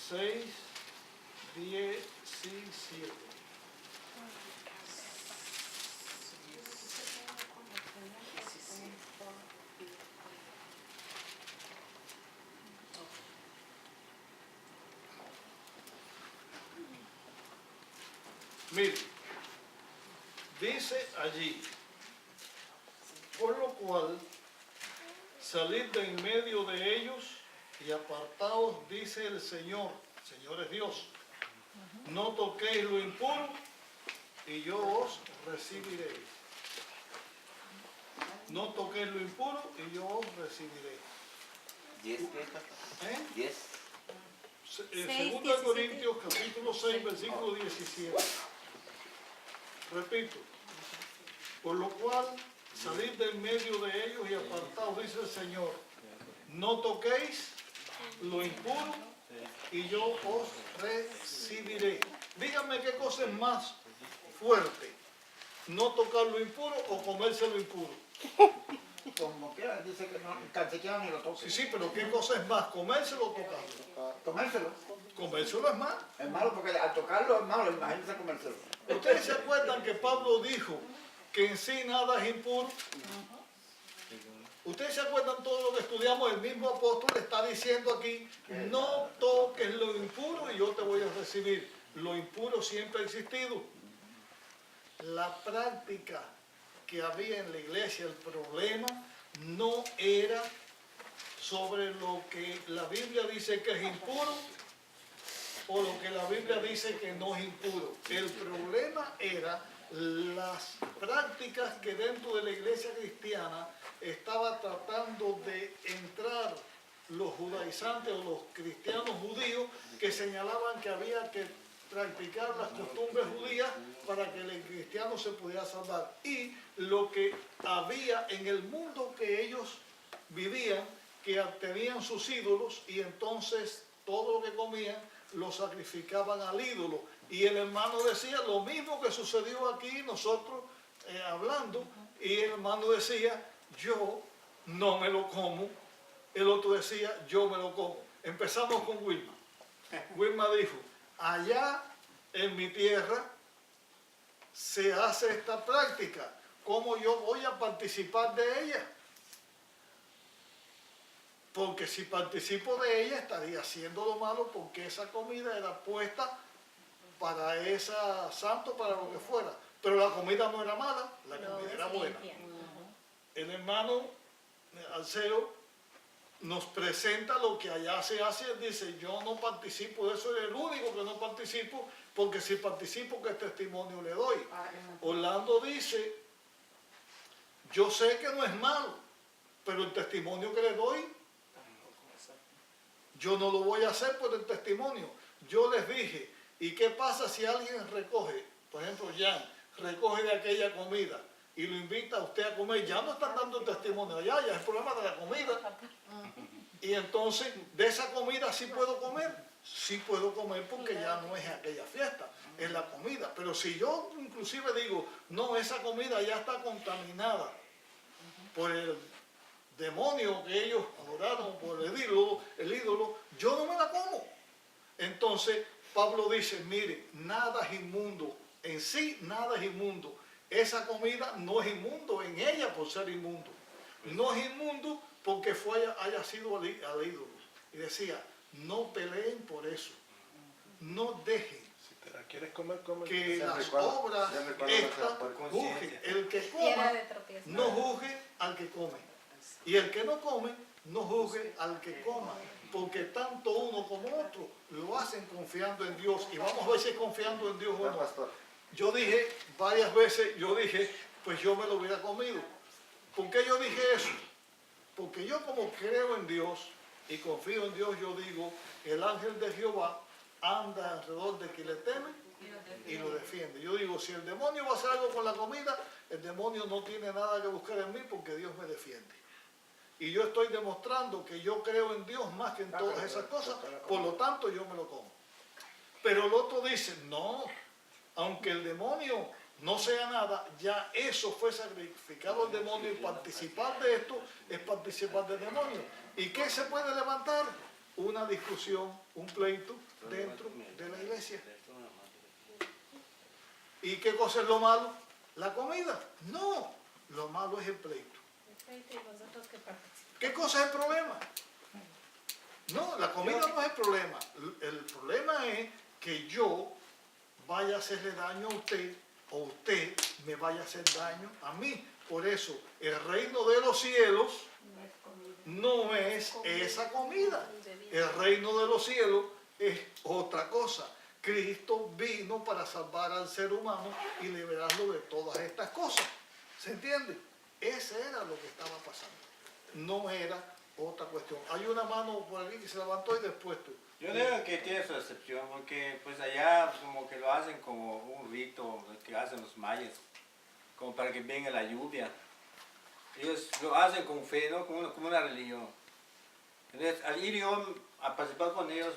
6, 17. Mire, dice allí, por lo cual salid de en medio de ellos y apartaos, dice el Señor, Señor es Dios, no toquéis lo impuro y yo os recibiré. No toquéis lo impuro y yo os recibiré. 10, ¿Eh? 10. 2 Corintios capítulo 6, versículo 17. Repito, por lo cual salid de en medio de ellos y apartaos, dice el Señor, no toquéis lo impuro y yo os recibiré. Díganme qué cosa es más fuerte, no tocar lo impuro o comerse lo impuro. Como quiera, dice que no, calcequeado ni lo toque. Sí, pero qué cosa es más, comérselo o tocarlo. Comérselo. Comérselo es más. Es malo porque al tocarlo es malo, imagínense comérselo. ¿Ustedes se acuerdan que Pablo dijo que en sí nada es impuro? ¿Ustedes se acuerdan todo lo que estudiamos? El mismo apóstol está diciendo aquí, no toques lo impuro y yo te voy a recibir. Lo impuro siempre ha existido. La práctica que había en la iglesia, el problema no era sobre lo que la Biblia dice que es impuro o lo que la Biblia dice que no es impuro. El problema era las prácticas que dentro de la iglesia cristiana estaba tratando de entrar los judaizantes o los cristianos judíos que señalaban que había que practicar las costumbres judías para que el cristiano se pudiera salvar. Y lo que había en el mundo que ellos vivían, que tenían sus ídolos y entonces todo lo que comían lo sacrificaban al ídolo. Y el hermano decía lo mismo que sucedió aquí nosotros hablando, y el hermano decía, yo no me lo como. El otro decía, yo me lo como. Empezamos con Wilma. Wilma dijo, allá en mi tierra se hace esta práctica. ¿Cómo yo voy a participar de ella? Porque si participo de ella estaría haciendo lo malo, porque esa comida era puesta para esa santo, para lo que fuera. Pero la comida no era mala, la comida era buena. El hermano Alceo nos presenta lo que allá se hace. Él dice, yo no participo de eso, es el único que no participo, porque si participo, ¿qué testimonio le doy? Orlando dice, yo sé que no es malo, pero el testimonio que le doy, yo no lo voy a hacer por el testimonio. Yo les dije, ¿y qué pasa si alguien recoge, por ejemplo, Jan, recoge de aquella comida y lo invita a usted a comer? Ya no están dando el testimonio allá, ya es el problema de la comida. Y entonces, ¿de esa comida sí puedo comer? Sí puedo comer porque ya no es aquella fiesta, es la comida. Pero si yo inclusive digo, no, esa comida ya está contaminada por el demonio que ellos adoraron, por el ídolo, yo no me la como. Entonces, Pablo dice, mire, nada es inmundo, en sí nada es inmundo. Esa comida no es inmundo en ella por ser inmundo. No es inmundo porque haya sido al ídolo. Y decía, no peleen por eso. No dejen Si te la quieres comer, come. que las obras estas juzguen. El que coma, no juzgue al que come. Y el que no come, no juzgue al que coma. Porque tanto uno como otro lo hacen confiando en Dios. Y vamos a ver si es confiando en Dios o no. Yo dije varias veces, pues yo me lo hubiera comido. ¿Por qué yo dije eso? Porque yo como creo en Dios y confío en Dios, yo digo, el ángel de Jehová anda alrededor de quien le teme y lo defiende. Yo digo, si el demonio va a hacer algo con la comida, el demonio no tiene nada que buscar en mí porque Dios me defiende. Y yo estoy demostrando que yo creo en Dios más que en todas esas cosas, por lo tanto yo me lo como. Pero el otro dice, no, aunque el demonio no sea nada, ya eso fue sacrificado al demonio, y participar de esto es participar del demonio. ¿Y qué se puede levantar? una discusión, un pleito dentro de la iglesia. ¿Y qué cosa es lo malo? ¿La comida? No, lo malo es el pleito. ¿Qué cosa es el problema? No, la comida no es el problema. El problema es que yo vaya a hacerle daño a usted o usted me vaya a hacer daño a mí. Por eso, el reino de los cielos no es esa comida. El reino de los cielos es otra cosa. Cristo vino para salvar al ser humano y liberarlo de todas estas cosas. ¿Se entiende? Ese era lo que estaba pasando. No era otra cuestión. Hay una mano por aquí que se levantó y después tú. Yo digo que tiene su excepción, porque pues allá como que lo hacen como un rito que hacen los mayas, como para que venga la lluvia. Ellos lo hacen con fe, ¿no? Como una religión. Entonces, al ir yo a participar con ellos,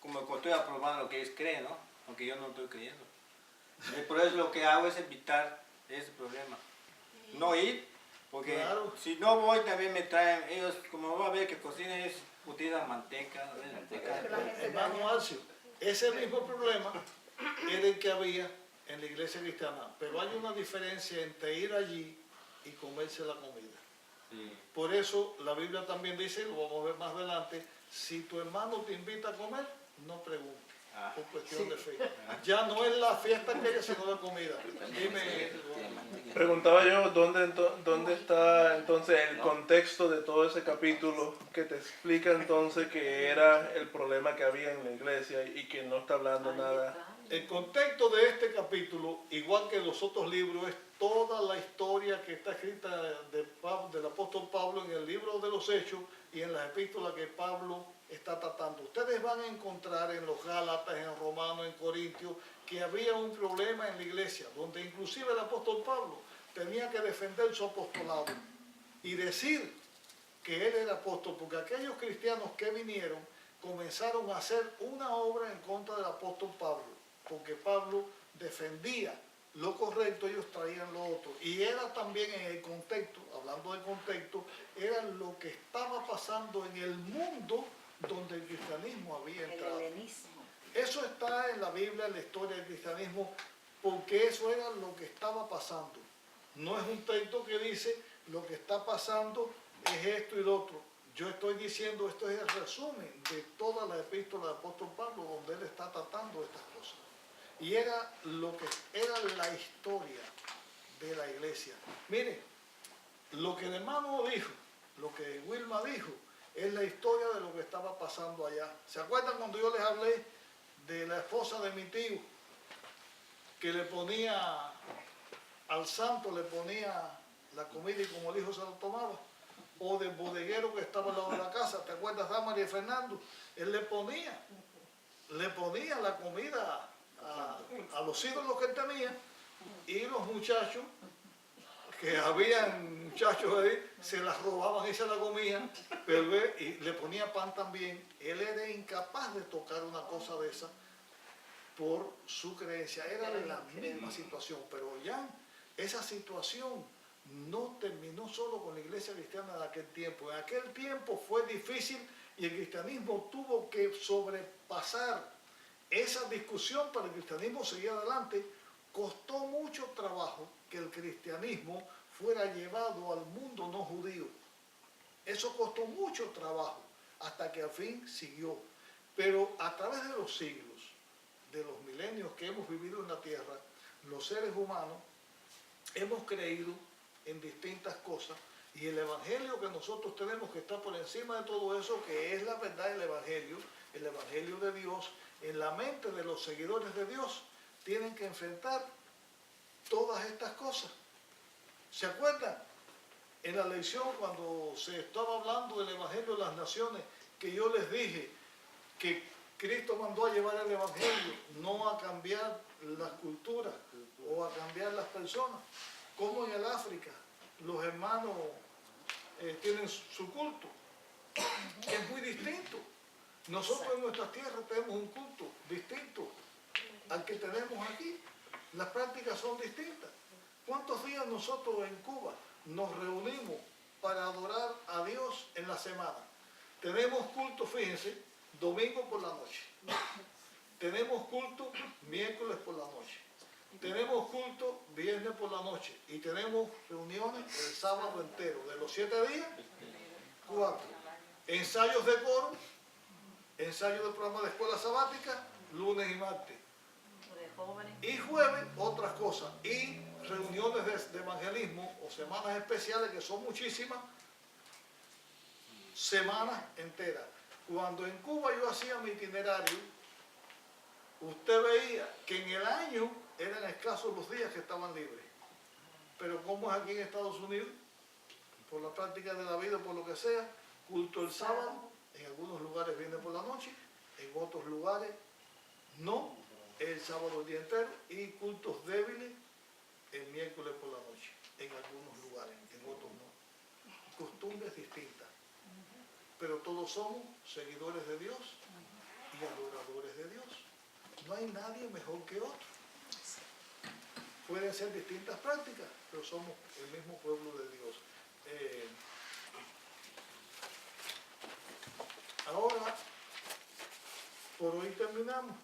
como que estoy aprobando lo que ellos creen, ¿no? Aunque yo no estoy creyendo. Y por eso lo que hago es evitar ese problema. No ir, porque Claro. si no voy también me traen, ellos como va a ver que cocinan, ellos utilizan manteca. Hermano Alcio, ese mismo problema era el que había en la iglesia cristiana. Pero hay una diferencia entre ir allí y comerse la comida. Sí. Por eso la Biblia también dice, lo vamos a ver más adelante, si tu hermano te invita a comer, no preguntes, por cuestión de fe. Ya no es la fiesta aquella, sino la comida. Dime. Preguntaba yo dónde está entonces el contexto de todo ese capítulo que te explica entonces que era el problema que había en la iglesia y que no está hablando nada. El contexto de este capítulo, igual que los otros libros, es toda la historia que está escrita del apóstol Pablo en el libro de los Hechos y en las epístolas que Pablo está tratando. Ustedes van a encontrar en los Gálatas, en Romanos, en Corintios, que había un problema en la iglesia, donde inclusive el apóstol Pablo tenía que defender su apostolado y decir que él era apóstol, porque aquellos cristianos que vinieron comenzaron a hacer una obra en contra del apóstol Pablo, porque Pablo defendía lo correcto, ellos traían lo otro. Y era también en el contexto, hablando de contexto, era lo que estaba pasando en el mundo donde el cristianismo había entrado. Eso está en la Biblia, en la historia del cristianismo, porque eso era lo que estaba pasando. No es un texto que dice lo que está pasando es esto y lo otro. Yo estoy diciendo, esto es el resumen de toda la epístola del apóstol Pablo, donde él está tratando estas cosas. Y era lo que era la historia de la iglesia. Mire, lo que el hermano dijo, lo que Wilma dijo, es la historia de lo que estaba pasando allá. ¿Se acuerdan cuando yo les hablé de la esposa de mi tío, que le ponía al santo, le ponía la comida y como el hijo se lo tomaba? O del bodeguero que estaba al lado de la casa, ¿te acuerdas de María Fernando? Él le ponía la comida a los ídolos que él tenía, y los muchachos, que habían muchachos ahí, se las robaban y se las comían, pero y le ponía pan también. Él era incapaz de tocar una cosa de esa por su creencia. Era la misma situación, pero ya esa situación no terminó solo con la iglesia cristiana de aquel tiempo. En aquel tiempo fue difícil y el cristianismo tuvo que sobrepasar esa discusión para el cristianismo seguir adelante. Costó mucho trabajo que el cristianismo fuera llevado al mundo no judío. Eso costó mucho trabajo hasta que al fin siguió. Pero a través de los siglos, de los milenios que hemos vivido en la tierra, los seres humanos hemos creído en distintas cosas, y el evangelio que nosotros tenemos, que está por encima de todo eso, que es la verdad del evangelio de Dios, en la mente de los seguidores de Dios, tienen que enfrentar todas estas cosas. ¿Se acuerdan? En la lección, cuando se estaba hablando del evangelio de las naciones, que yo les dije que Cristo mandó a llevar el evangelio, no a cambiar las culturas o a cambiar las personas. Como en el África los hermanos tienen su culto, que es muy distinto. Nosotros en nuestras tierras tenemos un culto distinto al que tenemos aquí. Las prácticas son distintas. ¿Cuántos días nosotros en Cuba nos reunimos para adorar a Dios en la semana? Tenemos culto, fíjense, domingo por la noche. Tenemos culto miércoles por la noche. Tenemos culto viernes por la noche. Y tenemos reuniones el sábado entero. De los 7 días, 4. Ensayos de coro, ensayos de programa de escuela sabática, lunes y martes. Y jueves, otras cosas. Y reuniones de evangelismo o semanas especiales, que son muchísimas, semanas enteras. Cuando en Cuba yo hacía mi itinerario, usted veía que en el año eran escasos los días que estaban libres. Pero como es aquí en Estados Unidos, por la práctica de la vida, por lo que sea, culto el sábado, en algunos lugares viene por la noche, en otros lugares no, el sábado el día entero, y cultos débiles el miércoles por la noche, en algunos lugares, en otros no. Costumbres distintas, pero todos somos seguidores de Dios y adoradores de Dios. No hay nadie mejor que otro. Pueden ser distintas prácticas, pero somos el mismo pueblo de Dios. Ahora, por hoy terminamos.